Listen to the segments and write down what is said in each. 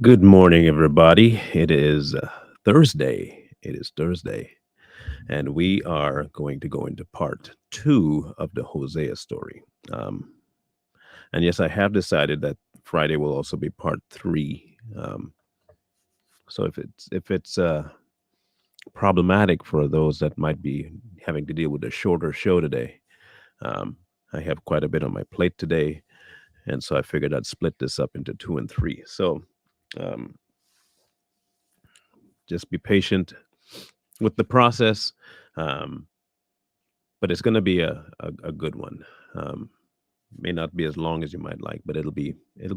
Good morning, everybody. It is Thursday. It is Thursday, and we are going to go into part two of the Hosea story. Um, and yes, I have decided that Friday will also be part three. So if it's problematic for those that might be having to deal with a shorter show today, um, I have quite a bit on my plate today, and so I figured I'd split this up into two and three. So um, just be patient with the process. Um, but it's going to be a good one. Um, may not be as long as you might like, but it'll be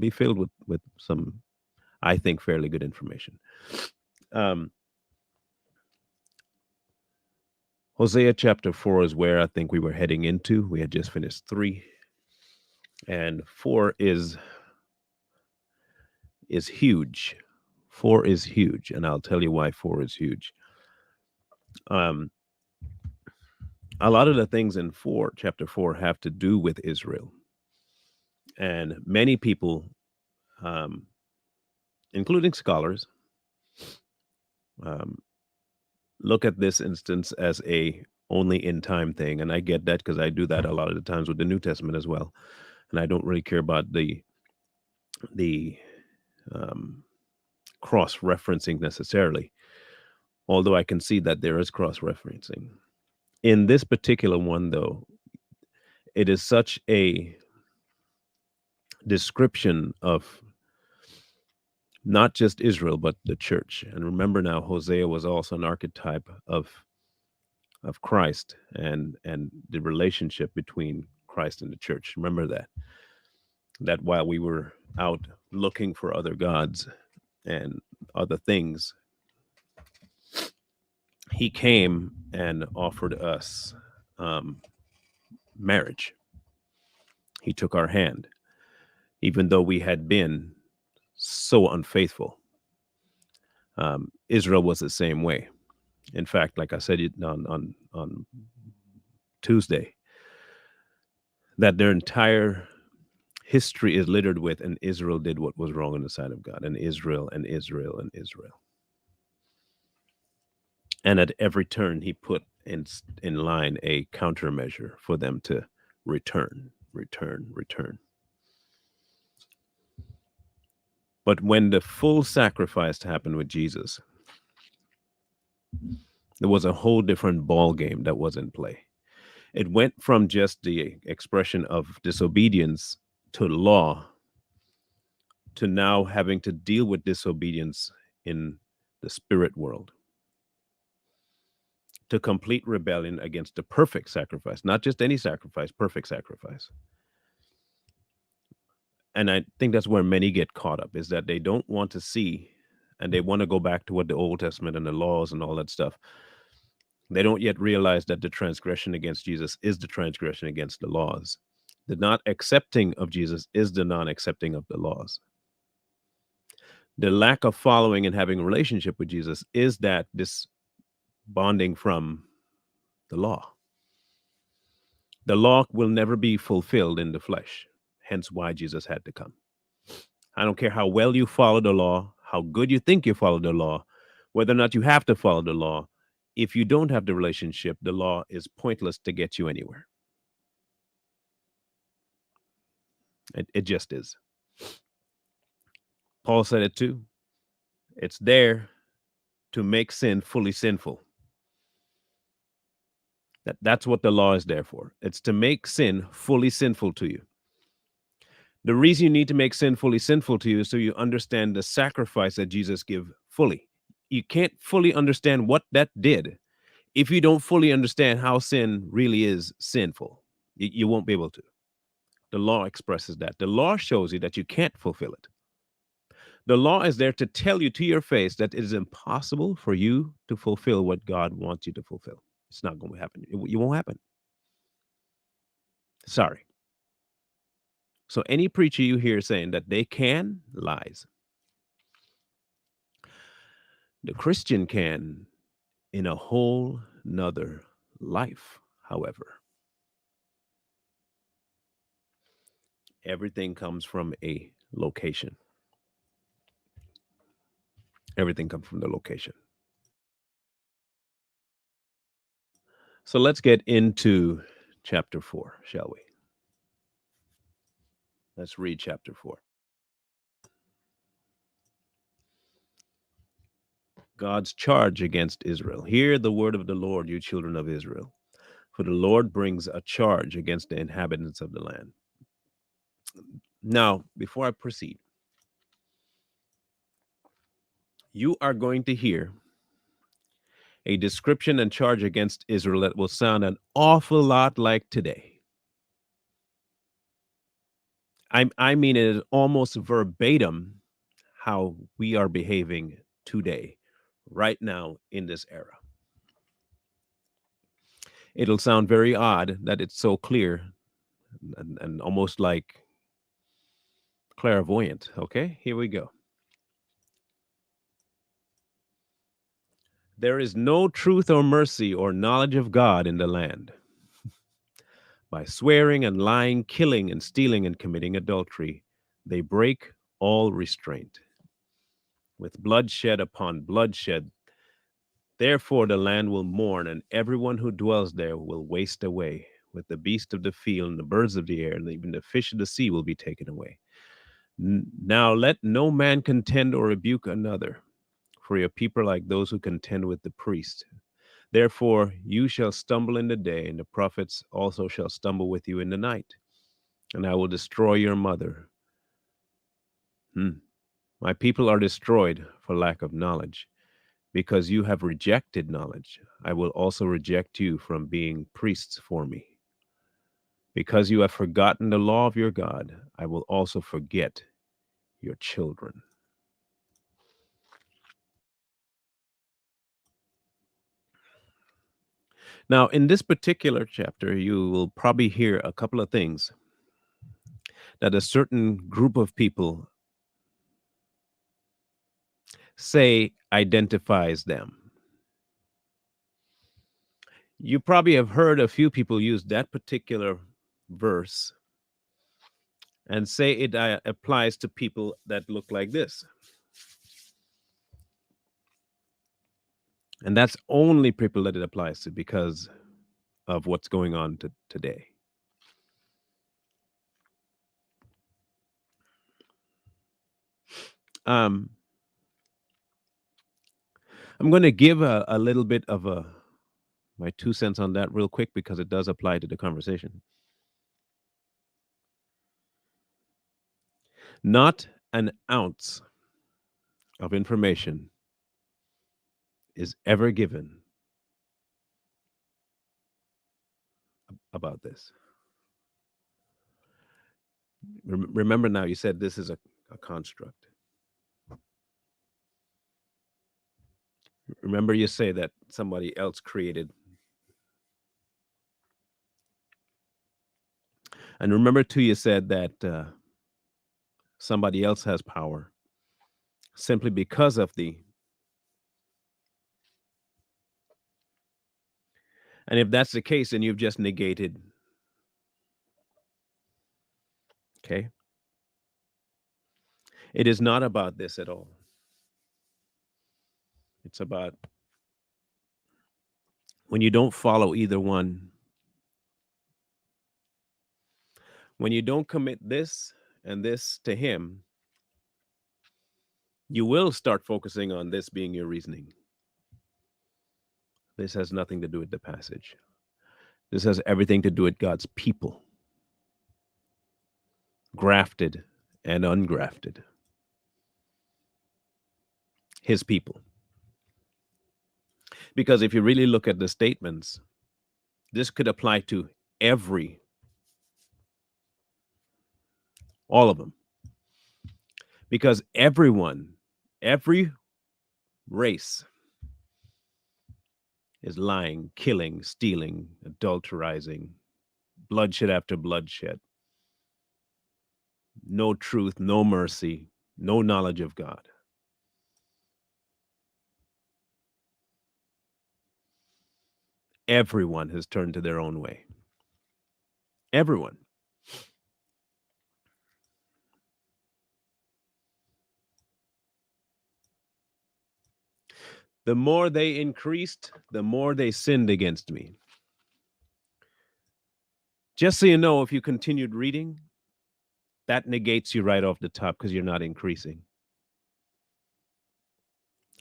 filled with some, I think, fairly good information. Um, Hosea chapter 4 is where I think we were heading into. We had just finished 3, and 4 is huge. 4 is huge, and I'll tell you why 4 is huge. Um, a lot of the things in chapter 4 have to do with Israel, and many people, um, including scholars, um, look at this instance as a only in time thing, and I get that because I do that a lot of the times with the New Testament as well, and I don't really care about the um, cross referencing necessarily, although I can see that there is cross referencing in this particular one. Though it is such a description of not just Israel but the church, and remember now, Hosea was also an archetype of Christ and the relationship between Christ and the church. Remember that while we were out looking for other gods and other things, he came and offered us um, marriage. He took our hand, even though we had been so unfaithful. Israel was the same way. In fact, like I said on Tuesday, that their entire history is littered with, and Israel did what was wrong in the sight of God, and Israel and Israel and Israel. And at every turn, he put in line a countermeasure for them to return, return, return. But when the full sacrifice happened with Jesus, there was a whole different ball game that was in play. It went from just the expression of disobedience to law to now having to deal with disobedience in the spirit world, to complete rebellion against the perfect sacrifice, not just any sacrifice, perfect sacrifice. And I think that's where many get caught up, is that they don't want to see, and they want to go back to what the Old Testament and the laws and all that stuff. They don't yet realize that the transgression against Jesus is the transgression against the laws. The not accepting of Jesus is the non accepting of the laws. The lack of following and having a relationship with Jesus is that this bonding from the law. The law will never be fulfilled in the flesh, hence why Jesus had to come. I don't care how well you follow the law, how good you think you follow the law, whether or not you have to follow the law. If you don't have the relationship, the law is pointless to get you anywhere. It just is. Paul said it too. It's there to make sin fully sinful. That's what the law is there for. It's to make sin fully sinful to you. The reason you need to make sin fully sinful to you is so you understand the sacrifice that Jesus gave fully. You can't fully understand what that did if you don't fully understand how sin really is sinful. You won't be able to. The law expresses that. The law shows you that you can't fulfill it. The law is there to tell you to your face that it is impossible for you to fulfill what God wants you to fulfill. It's not going to happen. It won't happen. Sorry. So any preacher you hear saying that they can, lies. The Christian can in a whole nother life, however. Everything comes from a location. Everything comes from the location. So let's get into chapter 4, shall we? Let's read chapter 4. God's charge against Israel. Hear the word of the Lord, you children of Israel. For the Lord brings a charge against the inhabitants of the land. Now, before I proceed, you are going to hear a description and charge against Israel that will sound an awful lot like today. I mean, it is almost verbatim how we are behaving today, right now in this era. It'll sound very odd that it's so clear and almost like clairvoyant. Okay, here we go. There is no truth or mercy or knowledge of God in the land. By swearing and lying, killing and stealing and committing adultery, they break all restraint. With bloodshed upon bloodshed, therefore the land will mourn, and everyone who dwells there will waste away. With the beasts of the field and the birds of the air, and even the fish of the sea will be taken away. Now let no man contend or rebuke another, for your people are like those who contend with the priest. Therefore you shall stumble in the day, and the prophets also shall stumble with you in the night. And I will destroy your mother. My people are destroyed for lack of knowledge. Because you have rejected knowledge, I will also reject you from being priests for me. Because you have forgotten the law of your God, I will also forget your children. Now, in this particular chapter, you will probably hear a couple of things that a certain group of people say identifies them. You probably have heard a few people use that particular verse and say it applies to people that look like this. And that's only people that it applies to because of what's going on today. Um, I'm going to give a little bit of my 2 cents on that real quick because it does apply to the conversation. Not an ounce of information is ever given about this. Remember now, you said this is a construct. Remember, you say that somebody else created. And remember, too, you said that somebody else has power simply because of the. And if that's the case, then you've just negated. Okay. It is not about this at all. It's about when you don't follow either one, when you don't commit this and this to Him, you will start focusing on this being your reasoning. This has nothing to do with the passage. This has everything to do with God's people, grafted and ungrafted. His people. Because if you really look at the statements, this could apply to all of them. Because everyone, every race is lying, killing, stealing, adulterizing, bloodshed after bloodshed. No truth, no mercy, no knowledge of God. Everyone has turned to their own way. Everyone. The more they increased, the more they sinned against me. Just so you know, if you continued reading, that negates you right off the top because you're not increasing.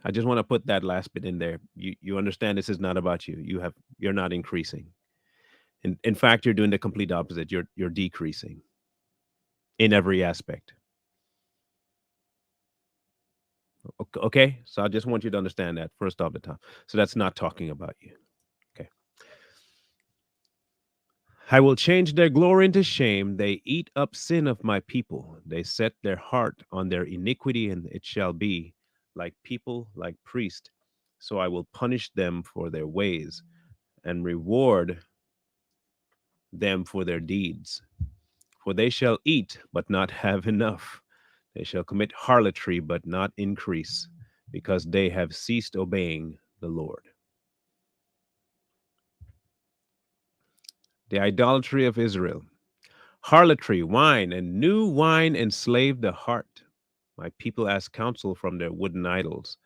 I just want to put that last bit in there. You understand this is not about you. You're not increasing. In fact, you're doing the complete opposite. You're decreasing in every aspect. Okay? So I just want you to understand that first off the top. So that's not talking about you. Okay. I will change their glory into shame. They eat up sin of my people. They set their heart on their iniquity, and it shall be like people, like priests. So I will punish them for their ways and reward them for their deeds. For they shall eat, but not have enough. They shall commit harlotry, but not increase, because they have ceased obeying the Lord. The idolatry of Israel. Harlotry, wine, and new wine enslave the heart. My people ask counsel from their wooden idols,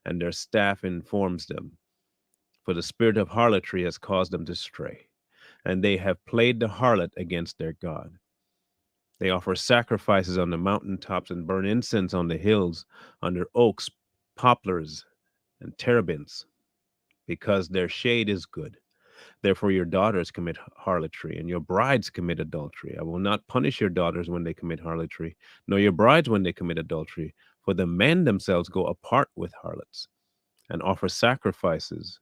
and their staff informs them. For the spirit of harlotry has caused them to stray, and they have played the harlot against their God. They offer sacrifices on the mountain tops and burn incense on the hills, under oaks, poplars, and terebinths, because their shade is good. Therefore, your daughters commit harlotry, and your brides commit adultery. I will not punish your daughters when they commit harlotry, nor your brides when they commit adultery, for the men themselves go apart with harlots, and offer sacrifices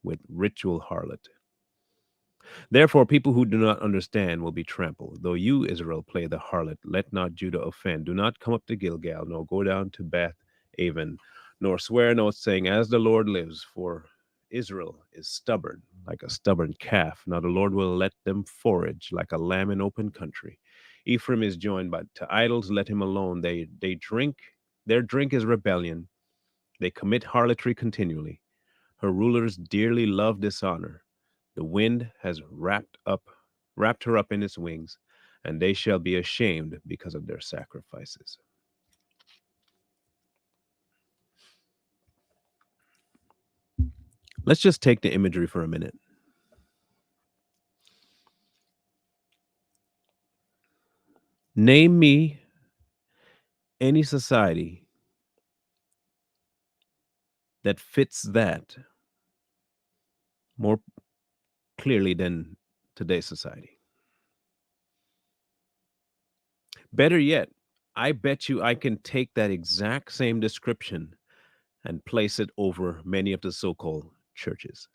with ritual harlot. Therefore, people who do not understand will be trampled. Though you, Israel, play the harlot, let not Judah offend. Do not come up to Gilgal, nor go down to Beth Aven, nor swear an oath, saying, As the Lord lives, for Israel is stubborn, like a stubborn calf. Now the Lord will let them forage like a lamb in open country. Ephraim is joined by to idols, let him alone. They drink, their drink is rebellion. They commit harlotry continually. Her rulers dearly love dishonor. The wind has wrapped her up in its wings, and they shall be ashamed because of their sacrifices. Let's just take the imagery for a minute. Name me any society that fits that more clearly than today's society. Better yet, I bet you I can take that exact same description and place it over many of the so called churches.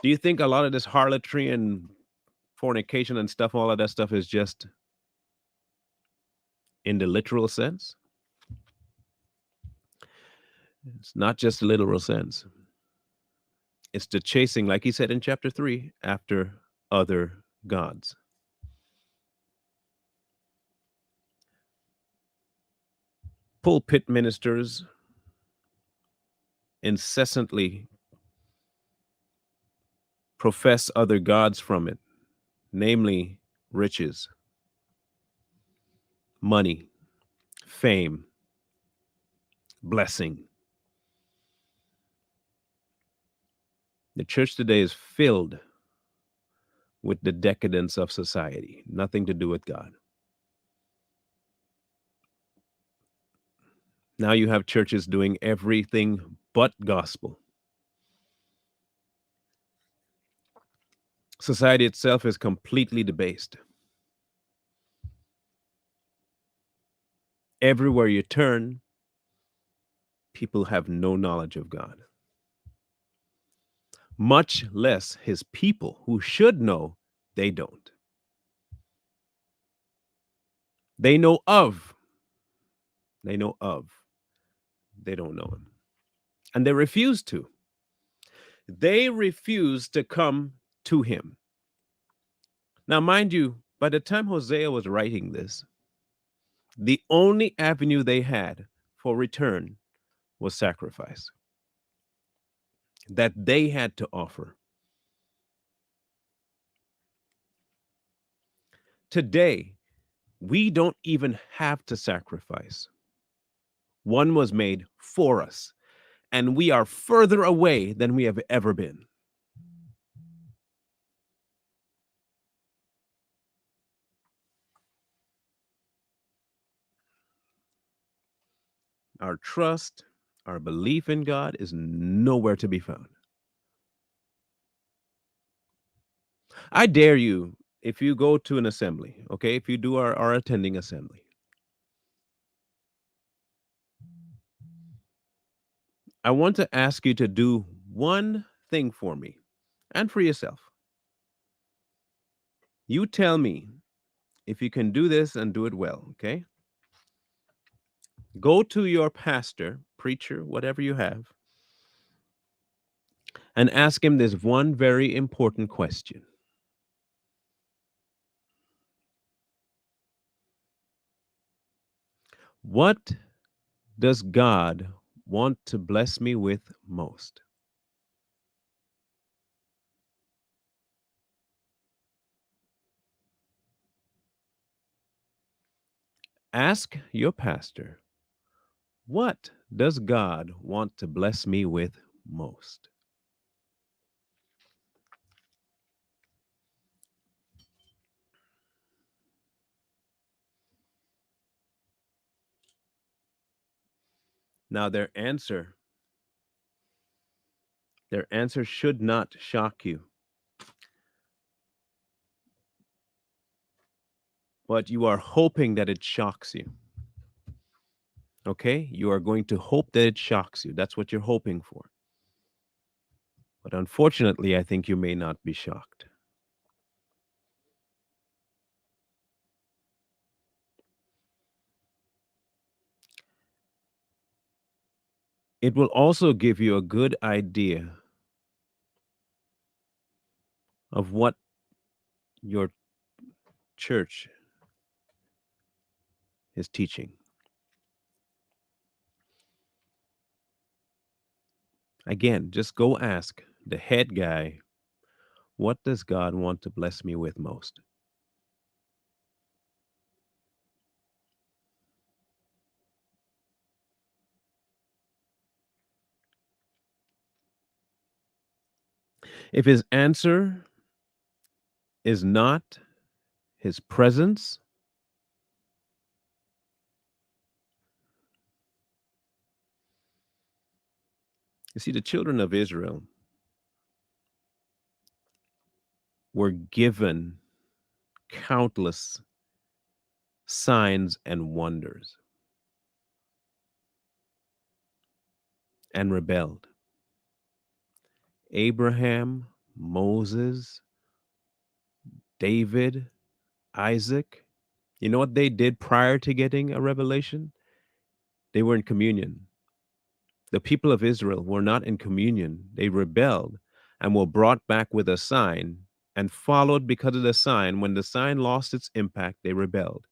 Do you think a lot of this harlotry and fornication and stuff, all of that stuff is just in the literal sense? It's not just the literal sense. It's the chasing, like he said in chapter 3, after other gods. Pulpit ministers incessantly profess other gods from it, namely riches, money, fame, blessing. The church today is filled with the decadence of society, nothing to do with God. Now you have churches doing everything but gospel. Society itself is completely debased. Everywhere you turn, people have no knowledge of God, much less his people who should know, they don't. They know of, they know of, they don't know him. And they refuse to. They refuse to come to him. Now, mind you, by the time Hosea was writing this, the only avenue they had for return was sacrifice that they had to offer. Today, we don't even have to sacrifice. One was made for us, and we are further away than we have ever been. Our trust, our belief in God is nowhere to be found. I dare you, if you go to an assembly, okay, if you do our attending assembly, I want to ask you to do one thing for me and for yourself. You tell me if you can do this and do it well, okay? Go to your pastor, preacher, whatever you have, and ask him this one very important question. What does God want to bless me with most? Ask your pastor, what does God want to bless me with most? Now their answer should not shock you, but you are hoping that it shocks you. Okay? You are going to hope that it shocks you. That's what you're hoping for. But unfortunately, I think you may not be shocked. It will also give you a good idea of what your church is teaching. Again, just go ask the head guy, what does God want to bless me with most? If his answer is not his presence, you see, the children of Israel were given countless signs and wonders and rebelled. Abraham, Moses, David, Isaac. You know what they did prior to getting a revelation? They were in communion. The people of Israel were not in communion. They rebelled and were brought back with a sign and followed because of the sign. When the sign lost its impact, they rebelled.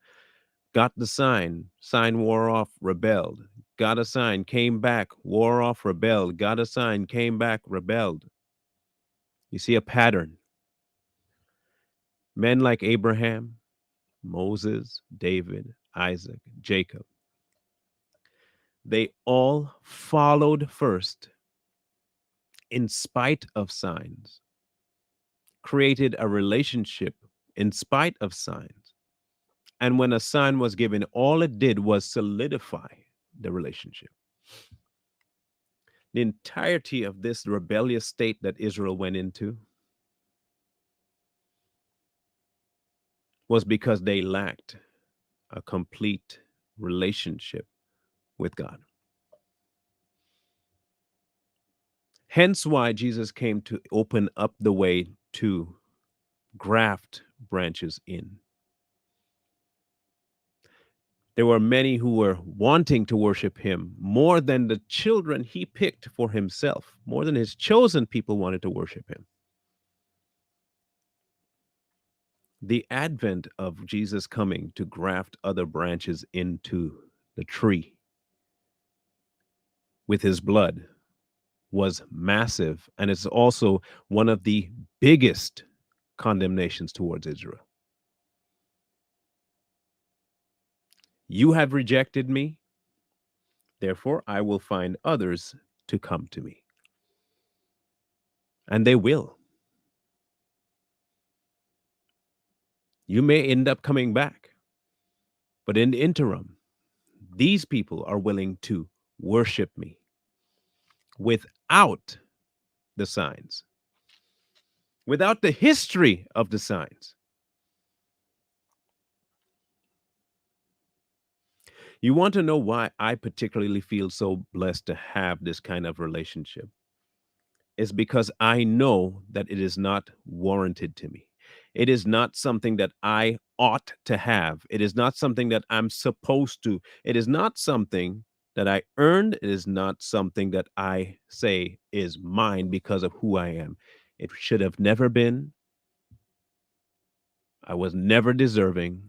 Got the sign wore off, rebelled. Got a sign, came back, wore off, rebelled. Got a sign, came back, rebelled. You see a pattern. Men like Abraham, Moses, David, Isaac, Jacob, they all followed first in spite of signs, created a relationship in spite of signs. And when a sign was given, all it did was solidify the relationship. The entirety of this rebellious state that Israel went into was because they lacked a complete relationship with God. Hence why Jesus came to open up the way to graft branches in. There were many who were wanting to worship him more than the children he picked for himself, more than his chosen people wanted to worship him. The advent of Jesus coming to graft other branches into the tree with his blood was massive. And it's also one of the biggest condemnations towards Israel. You have rejected me. Therefore, I will find others to come to me. And they will. You may end up coming back, but in the interim, these people are willing to worship me without the signs, without the history of the signs. You want to know why I particularly feel so blessed to have this kind of relationship? Is because I know that it is not warranted to me. It is not something that I ought to have. It is not something that I'm supposed to. It is not something that I earned. It is not something that I say is mine because of who I am. It should have never been. I was never deserving,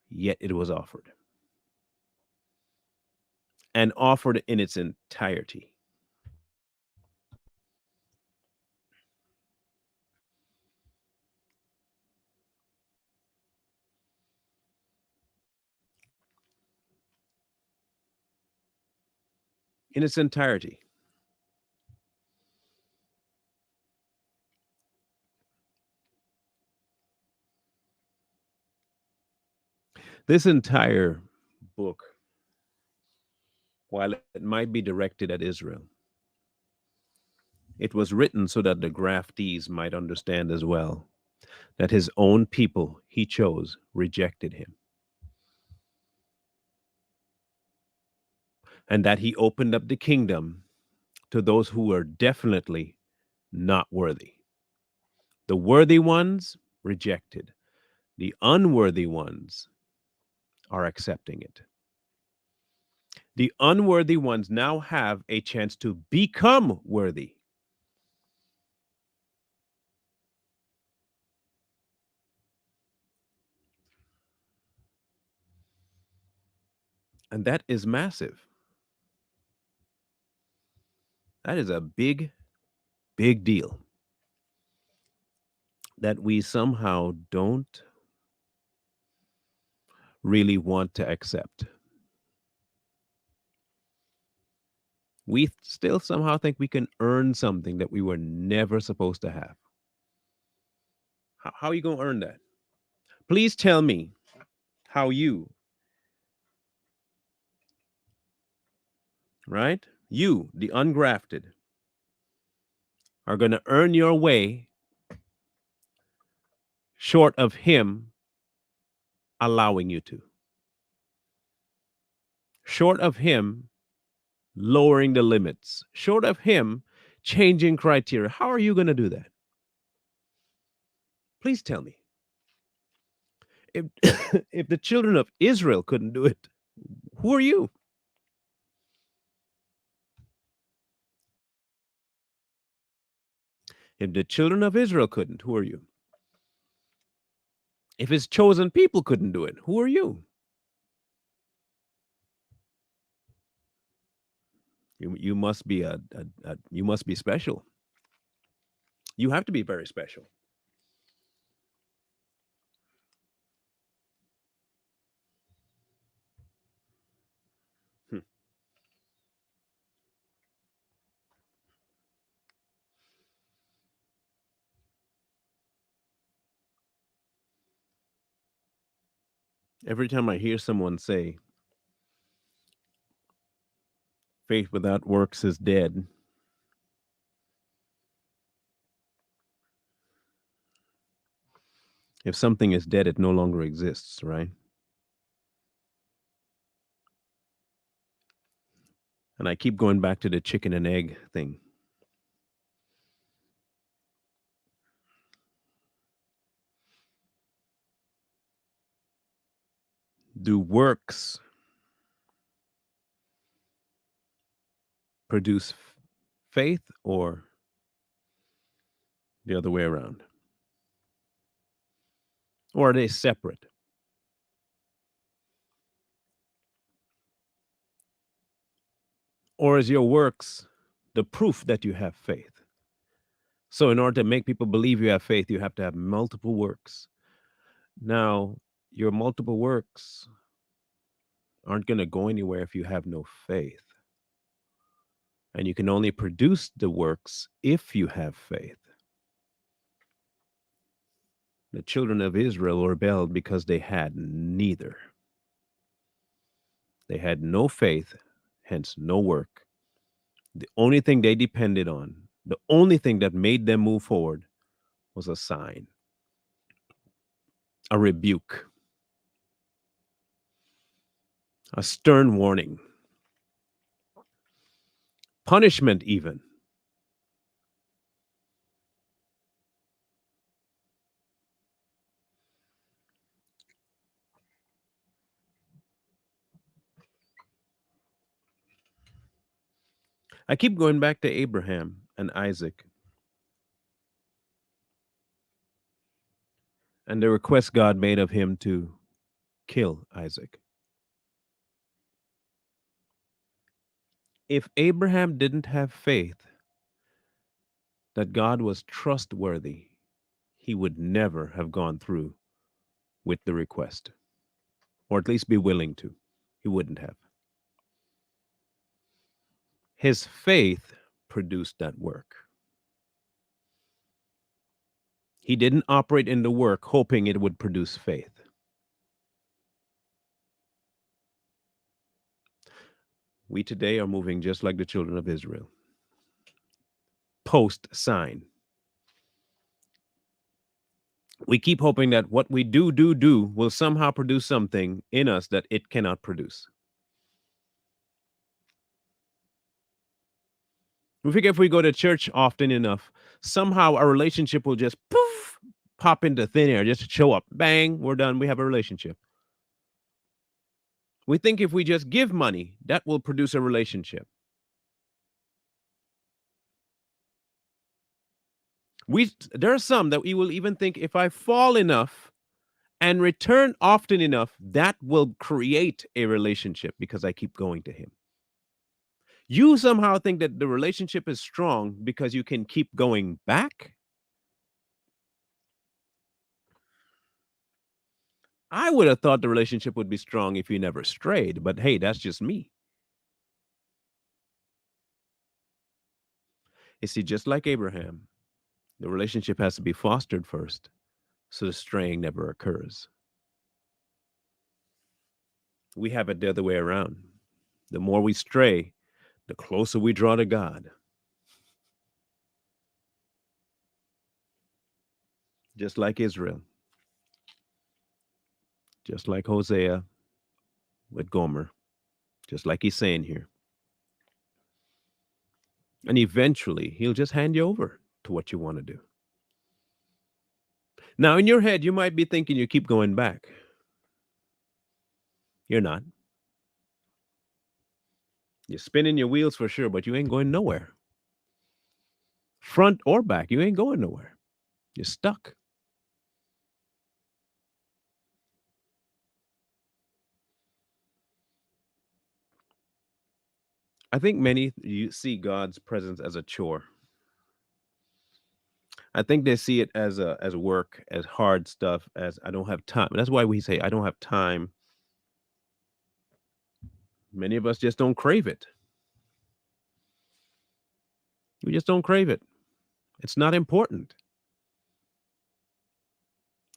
yet it was offered and offered in its entirety. In its entirety. This entire book, while it might be directed at Israel, it was written so that the graftees might understand as well that his own people he chose rejected him, and that he opened up the kingdom to those who were definitely not worthy. The worthy ones rejected, the unworthy ones are accepting it. The unworthy ones now have a chance to become worthy. And that is massive. That is a big, big deal that we somehow don't really want to accept. We still somehow think we can earn something that we were never supposed to have. How are you going to earn that? Please tell me how you, right? You, the ungrafted, are going to earn your way short of him allowing you to, short of him lowering the limits, short of him changing criteria. How are you going to do that? Please tell me. If, if the children of Israel couldn't do it, who are you? If the children of Israel couldn't, who are you? If his chosen people couldn't do it, who are you? You must be you must be special. You have to be very special. Hmm. Every time I hear someone say faith without works is dead, if something is dead, it no longer exists, right? And I keep going back to the chicken and egg thing. Do works produce faith or the other way around? Or are they separate? Or is your works the proof that you have faith? So, in order to make people believe you have faith, you have to have multiple works. Now, your multiple works aren't going to go anywhere if you have no faith. And you can only produce the works if you have faith. The children of Israel rebelled because they had neither. They had no faith, hence no work. The only thing they depended on, the only thing that made them move forward was a sign, a rebuke, a stern warning, punishment, even. I keep going back to Abraham and Isaac and the request God made of him to kill Isaac. If Abraham didn't have faith that God was trustworthy, he would never have gone through with the request, or at least be willing to. He wouldn't have. His faith produced that work. He didn't operate in the work hoping it would produce faith. We today are moving just like the children of Israel. Post sign. We keep hoping that what we do will somehow produce something in us that it cannot produce. We figure if we go to church often enough, somehow our relationship will just poof, pop into thin air, just show up. Bang, we're done. We have a relationship. We think if we just give money, that will produce a relationship. There are some that we will even think if I fall enough and return often enough, that will create a relationship because I keep going to him. You somehow think that the relationship is strong because you can keep going back. I would have thought the relationship would be strong if you never strayed, but hey, that's just me. You see, just like Abraham, the relationship has to be fostered first so the straying never occurs. We have it the other way around. The more we stray, the closer we draw to God. Just like Israel, just like Hosea with Gomer, just like he's saying here. And eventually, he'll just hand you over to what you want to do. Now, in your head, you might be thinking you keep going back. You're not. You're spinning your wheels for sure, but you ain't going nowhere. Front or back, you ain't going nowhere. You're stuck. I think many you see God's presence as a chore. I think they see it as work, as hard stuff, as I don't have time. That's why we say I don't have time. Many of us just don't crave it. We just don't crave it. It's not important.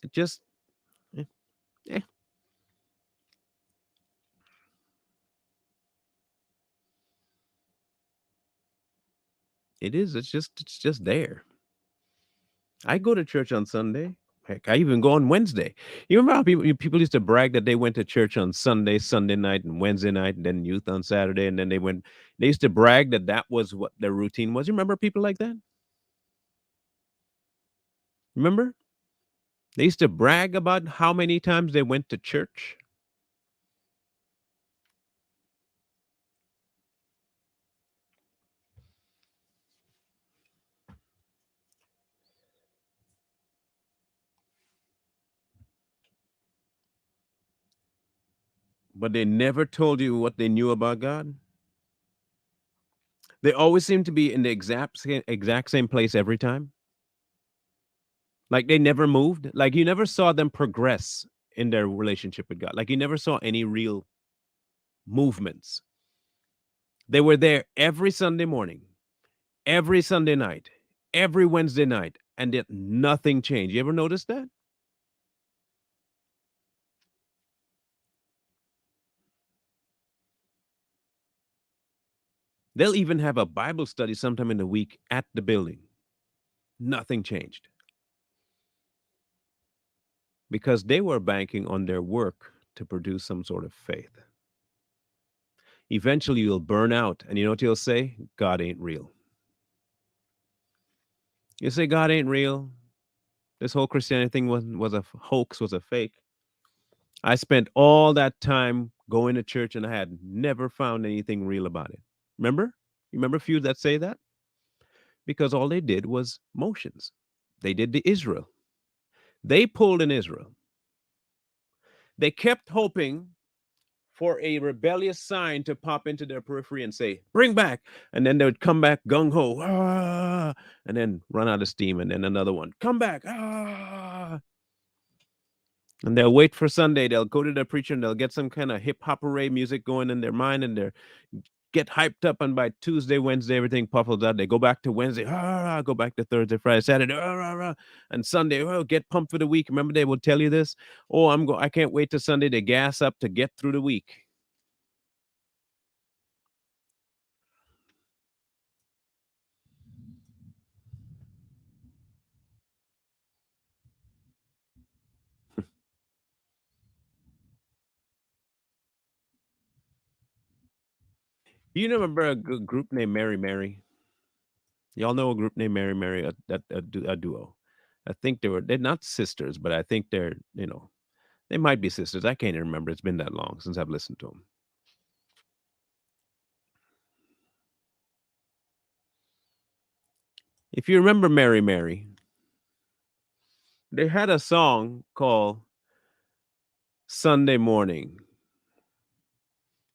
It just eh, eh, it is. It's just there. I go to church on Sunday. Heck, I even go on Wednesday. You remember how people used to brag that they went to church on Sunday, Sunday night, and Wednesday night, and then youth on Saturday, and then they went. They used to brag that that was what their routine was. You remember people like that? Remember? They used to brag about how many times they went to church. But they never told you what they knew about God. They always seem to be in the exact same place every time. Like they never moved. Like you never saw them progress in their relationship with God. Like you never saw any real. movements. They were there every Sunday morning, every Sunday night, every Wednesday night, and yet nothing changed. You ever notice that? They'll even have a Bible study sometime in the week at the building. Nothing changed because they were banking on their work to produce some sort of faith. Eventually, you'll burn out, and you know what you'll say? God ain't real. You say God ain't real. This whole Christianity thing was a hoax, was a fake. I spent all that time going to church, and I had never found anything real about it. Remember? You remember a few that say that? Because all they did was motions. They did the Israel. They pulled in Israel. They kept hoping for a rebellious sign to pop into their periphery and say, bring back. And then they would come back gung ho, ah, and then run out of steam. And then another one, come back, ah. And they'll wait for Sunday. They'll go to the preacher and they'll get some kind of hip hop array music going in their mind and they're get hyped up. And by Tuesday, Wednesday, everything puffles out. They go back to Wednesday, ah, go back to Thursday, Friday, Saturday, and Sunday, oh, get pumped for the week. Remember, they will tell you this. Oh, I can't wait till Sunday to gas up to get through the week. Do you remember a group named Mary Mary? Y'all know a group named Mary Mary, a duo. I think they're not sisters, but I think they might be sisters. I can't even remember. It's been that long since I've listened to them. If you remember Mary Mary, they had a song called Sunday Morning.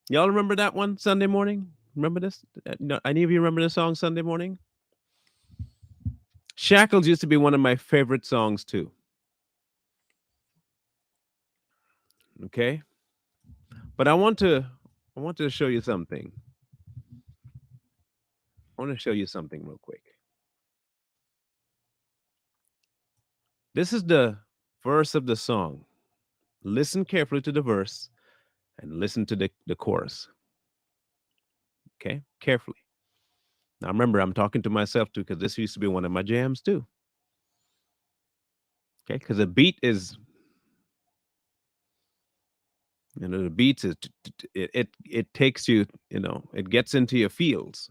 Y'all remember that one, Sunday Morning? Remember this? No, any of you remember the song Sunday Morning? Shackles used to be one of my favorite songs too. Okay? But I want to show you something. I want to show you something real quick. This is the verse of the song. Listen carefully to the verse and listen to the chorus. Okay? Carefully. Now remember, I'm talking to myself too, because this used to be one of my jams too. Okay, because the beat is, the beats is, it takes you, it gets into your fields.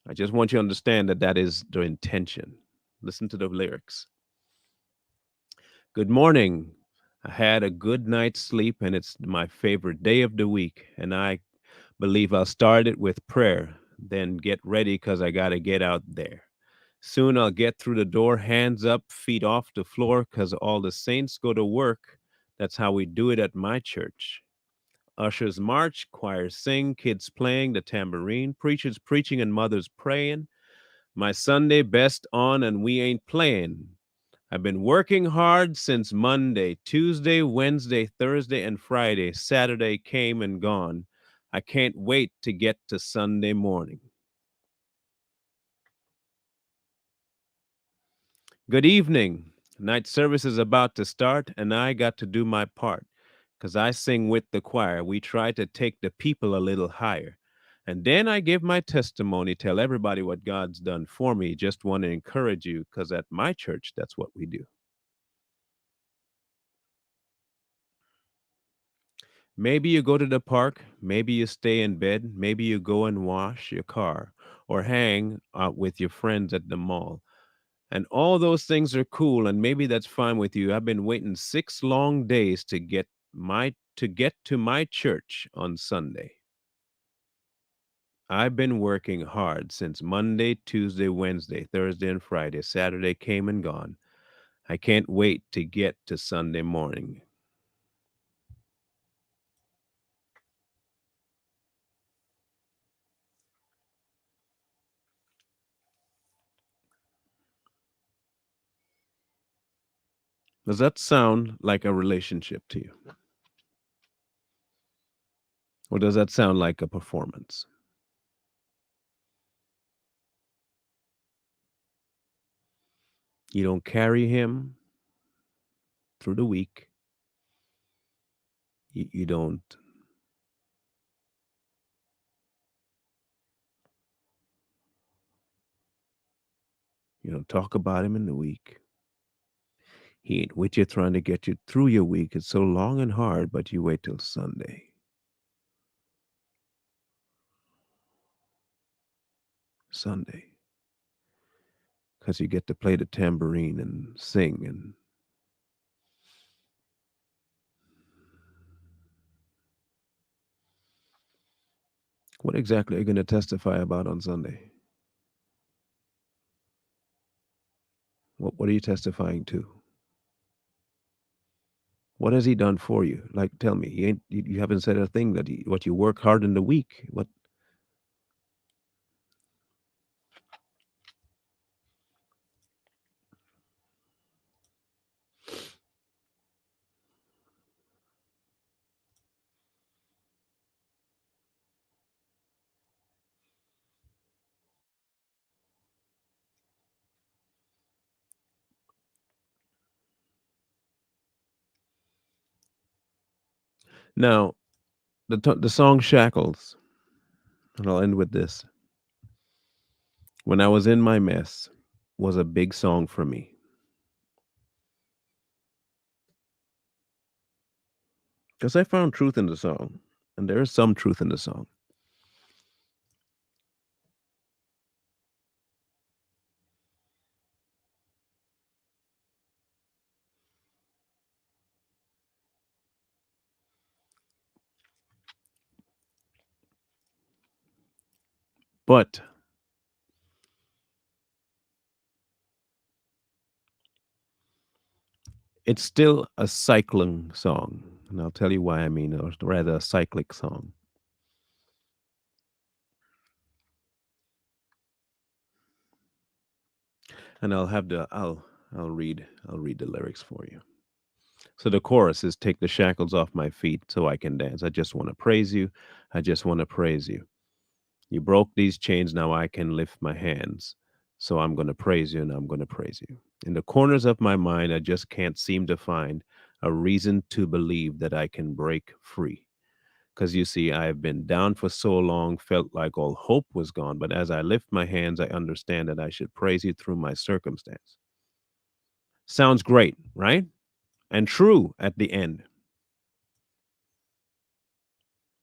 I just want you to understand that that is the intention. Listen to the lyrics. Good morning. I had a good night's sleep, and it's my favorite day of the week. And I believe I'll start it with prayer, then get ready because I got to get out there. Soon I'll get through the door, hands up, feet off the floor, because all the saints go to work. That's how we do it at my church. Ushers march, choirs sing, kids playing the tambourine, preachers preaching, and mothers praying. My Sunday best on, and we ain't playing. I've been working hard since Monday, Tuesday, Wednesday, Thursday, and Friday. Saturday came and gone. I can't wait to get to Sunday morning. Good evening. Night service is about to start, and I got to do my part. 'Cause I sing with the choir. We try to take the people a little higher. And then I give my testimony, tell everybody what God's done for me. Just want to encourage you, 'cause at my church, that's what we do. Maybe you go to the park, maybe you stay in bed, maybe you go and wash your car or hang out with your friends at the mall. And all those things are cool and maybe that's fine with you. I've been waiting 6 long days to get to my church on Sunday. I've been working hard since Monday, Tuesday, Wednesday, Thursday, and Friday. Saturday came and gone. I can't wait to get to Sunday morning. Does that sound like a relationship to you? Or does that sound like a performance? You don't carry him through the week. You don't, talk about him in the week. He ain't with you trying to get you through your week. It's so long and hard, but you wait till Sunday. Sunday. Because you get to play the tambourine and sing. And what exactly are you going to testify about on Sunday? What are you testifying to? What has he done for you? Like, tell me. You haven't said a thing that what you work hard in the week. What? Now, the song Shackles, and I'll end with this. When I was in my mess, was a big song for me because I found truth in the song, and there is some truth in the song. But it's still a cycling song, and I'll tell you why I mean, or rather, a cyclic song. And I'll read the lyrics for you. So the chorus is take the shackles off my feet so I can dance. I just want to praise you. I just want to praise you. You broke these chains, now I can lift my hands. So I'm going to praise you and I'm going to praise you. In the corners of my mind, I just can't seem to find a reason to believe that I can break free. Because you see, I've been down for so long, felt like all hope was gone. But as I lift my hands, I understand that I should praise you through my circumstance. Sounds great, right? And true at the end.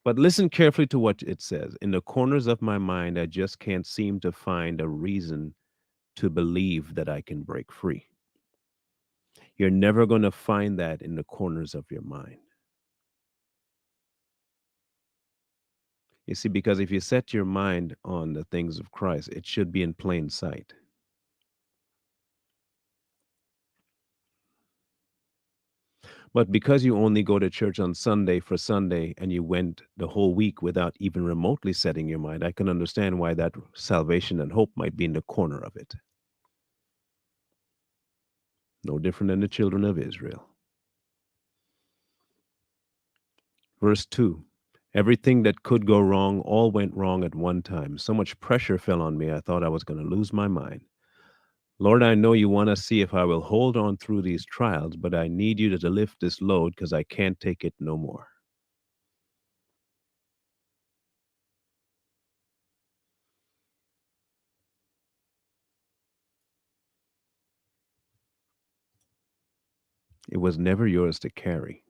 But listen carefully to what it says. In the corners of my mind, I just can't seem to find a reason to believe that I can break free. You're never going to find that in the corners of your mind. You see, because if you set your mind on the things of Christ, it should be in plain sight. But because you only go to church on Sunday for Sunday and you went the whole week without even remotely setting your mind, I can understand why that salvation and hope might be in the corner of it. No different than the children of Israel. Verse 2. Everything that could go wrong all went wrong at one time. So much pressure fell on me, I thought I was going to lose my mind. Lord, I know you want to see if I will hold on through these trials, but I need you to lift this load because I can't take it no more. It was never yours to carry.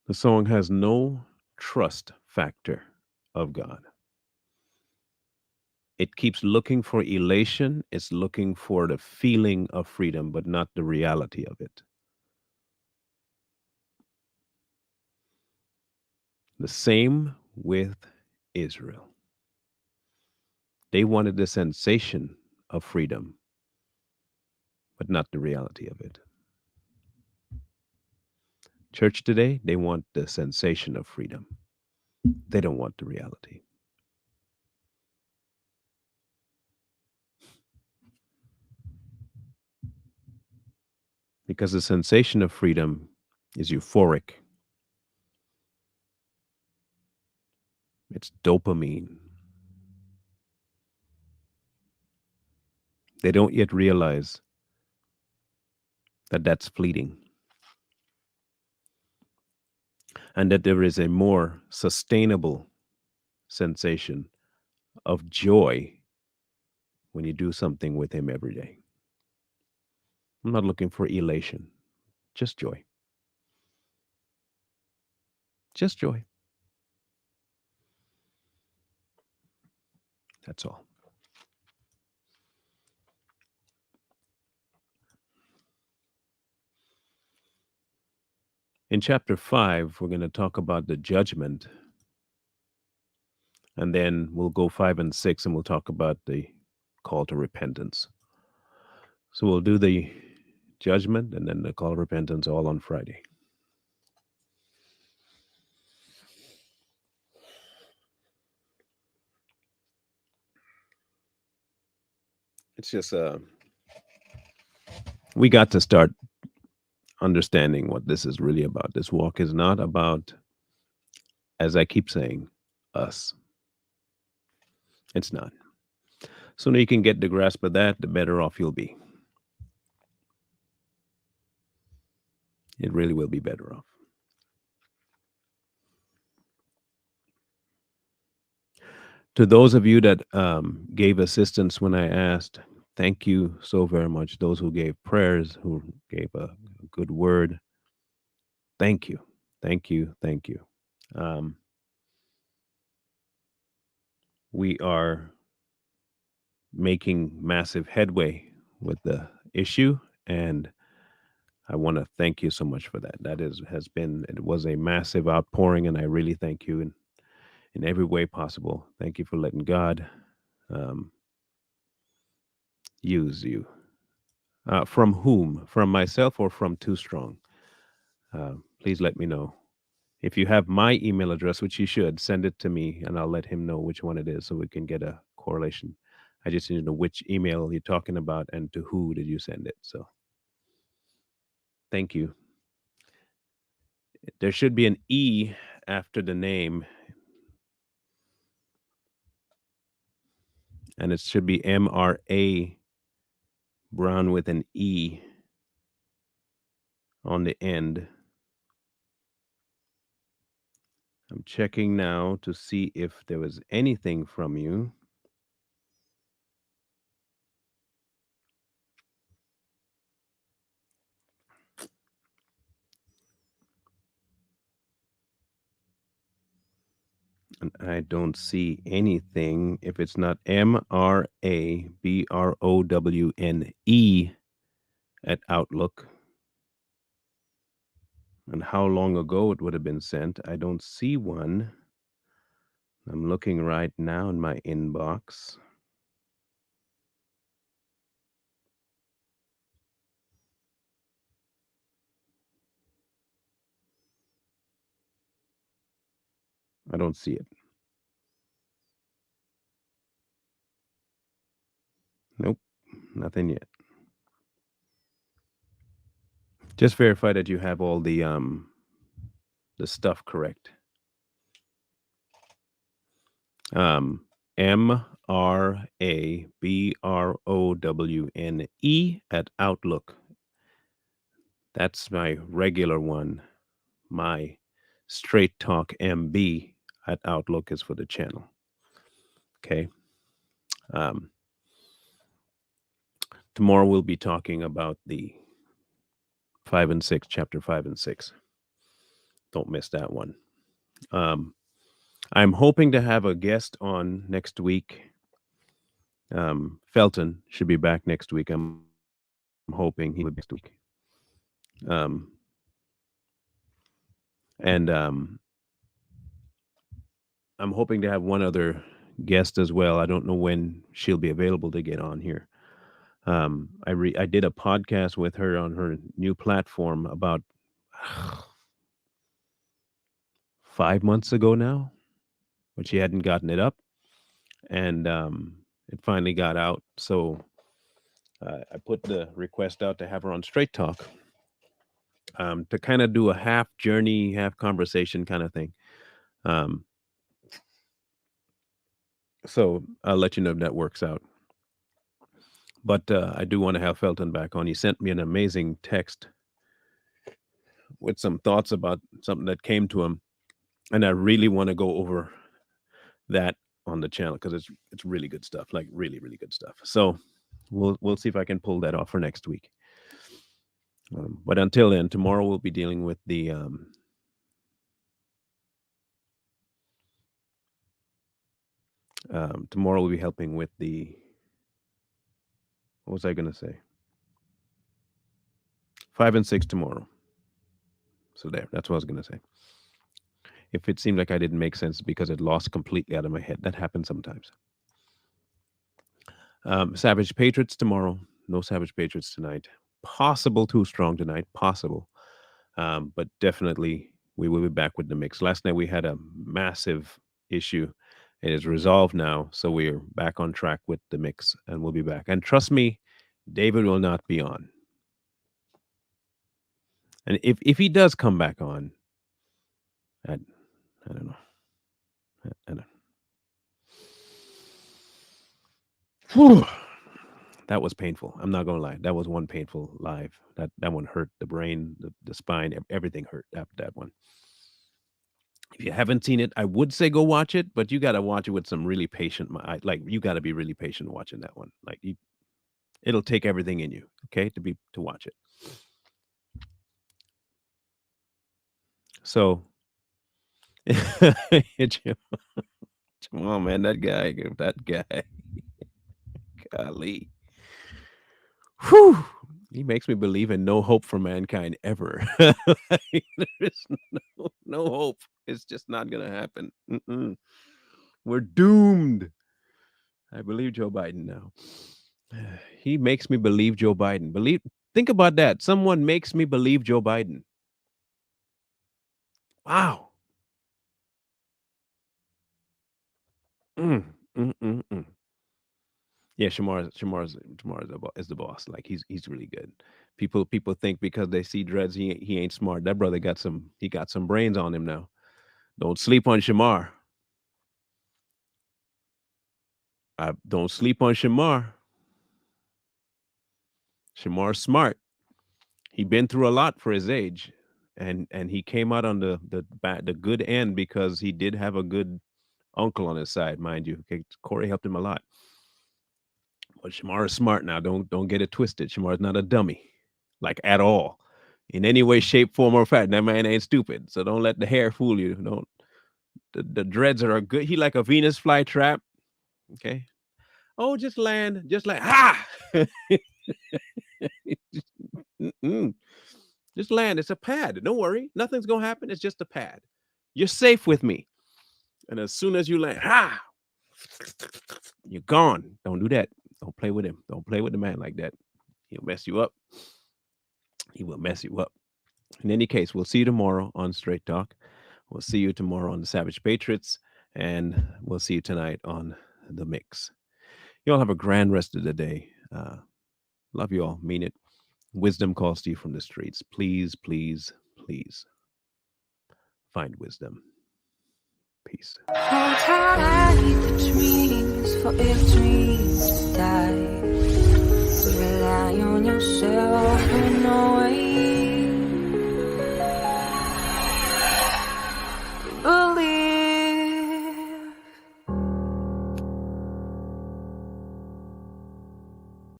The song has no trust factor of God. It keeps looking for elation, it's looking for the feeling of freedom, but not the reality of it. The same with Israel. They wanted the sensation of freedom, but not the reality of it. Church today, they want the sensation of freedom. They don't want the reality. Because the sensation of freedom is euphoric. It's dopamine. They don't yet realize that that's fleeting and that there is a more sustainable sensation of joy when you do something with Him every day. I'm not looking for elation, just joy. Just joy. That's all. In chapter 5, we're going to talk about the judgment, and then we'll go 5 and 6 and we'll talk about the call to repentance. So we'll do the judgment and then the call to repentance all on Friday. It's just we got to start understanding what this is really about. This walk is not about, as I keep saying, us. It's not. Sooner you can get the grasp of that, the better off you'll be. It really will be better off. To those of you that gave assistance when I asked, thank you so very much. Those who gave prayers, who gave a good word, thank you. Thank you. Thank you. Um, we are making massive headway with the issue, and I want to thank you so much for that. That is has been it was a massive outpouring, and I really thank you in every way possible. Thank you for letting God um, use you. From whom? From myself or from Too Strong? Please let me know. If you have my email address, which you should, send it to me and I'll let him know which one it is so we can get a correlation. I just need to know which email you're talking about and to who did you send it. So thank you. There should be an E after the name, and it should be MRA Brown with an E on the end. I'm checking now to see if there was anything from you. And I don't see anything. If it's not MRABROWNE at Outlook, and how long ago it would have been sent, I don't see one. I'm looking right now in my inbox. I don't see it. Nope, nothing yet. Just verify that you have all the stuff correct. MRABROWNE at Outlook. That's my regular one. My Straight Talk MB at Outlook is for the channel. Okay. Um, Tomorrow we'll be talking about the 5 and 6, chapter 5 and 6. Don't miss that one. Um, I'm hoping to have a guest on next week. Felton should be back next week. I'm hoping he will be next week. Um, and I'm hoping to have one other guest as well. I don't know when she'll be available to get on here. I did a podcast with her on her new platform about 5 months ago now, but she hadn't gotten it up, and it finally got out. So I put the request out to have her on Straight Talk, to kind of do a half journey, half conversation kind of thing. Um, So I'll let you know if that works out. But I do want to have Felton back on. He sent me an amazing text with some thoughts about something that came to him, and I really want to go over that on the channel because it's really good stuff, like really really good stuff. So we'll see if I can pull that off for next week. But until then, tomorrow we'll be dealing with the tomorrow we'll be helping with the what was I going to say? 5 and 6 tomorrow. So there, that's what I was going to say. If it seemed like I didn't make sense because it lost completely out of my head, that happens sometimes. Savage Patriots tomorrow. No Savage Patriots tonight. Possible too strong tonight. Possible. But definitely we will be back with the mix. Last night we had a massive issue. It is resolved now. So we're back on track with the mix and we'll be back. And trust me, David will not be on. And if he does come back on, I don't know. I don't. Whew. That was painful. I'm not gonna lie. That was one painful live. That one hurt the brain, the spine, everything hurt after that one. If you haven't seen it, I would say go watch it, but you got to watch it with some really patient. Like you got to be really patient watching that one. Like it'll take everything in you, okay, to watch it. So, come on, man, that guy, golly. Whew. He makes me believe in no hope for mankind ever. Like, there's no hope. It's just not going to happen. Mm-mm. We're doomed. I believe Joe Biden now. He makes me believe Joe Biden. Think about that. Someone makes me believe Joe Biden. Wow. Mm, mm, mm, mm. Yeah, Shamar is the boss. Like he's really good. People think because they see dreads he ain't smart. That brother got some brains on him now. Don't sleep on Shamar. I don't sleep on Shamar. Shamar's smart. He been through a lot for his age, and he came out on the good end because he did have a good uncle on his side, mind you. Okay, Corey helped him a lot. But Shamar is smart now. Don't get it twisted. Shamar's not a dummy, like at all, in any way, shape, form, or fashion. That man ain't stupid. So don't let the hair fool you. Don't the dreads are good. He like a Venus flytrap. Okay. Oh, just land. Ha! Mm-mm. Just land. It's a pad. Don't worry. Nothing's gonna happen. It's just a pad. You're safe with me. And as soon as you land, ha! You're gone. Don't do that. Don't play with him. Don't play with the man like that. He'll mess you up. He will mess you up. In any case, we'll see you tomorrow on Straight Talk. We'll see you tomorrow on the Savage Patriots. And we'll see you tonight on The Mix. You all have a grand rest of the day. Love you all. Mean it. Wisdom calls to you from the streets. Please, please, please find wisdom. Peace. Hold tight the dreams for if dreams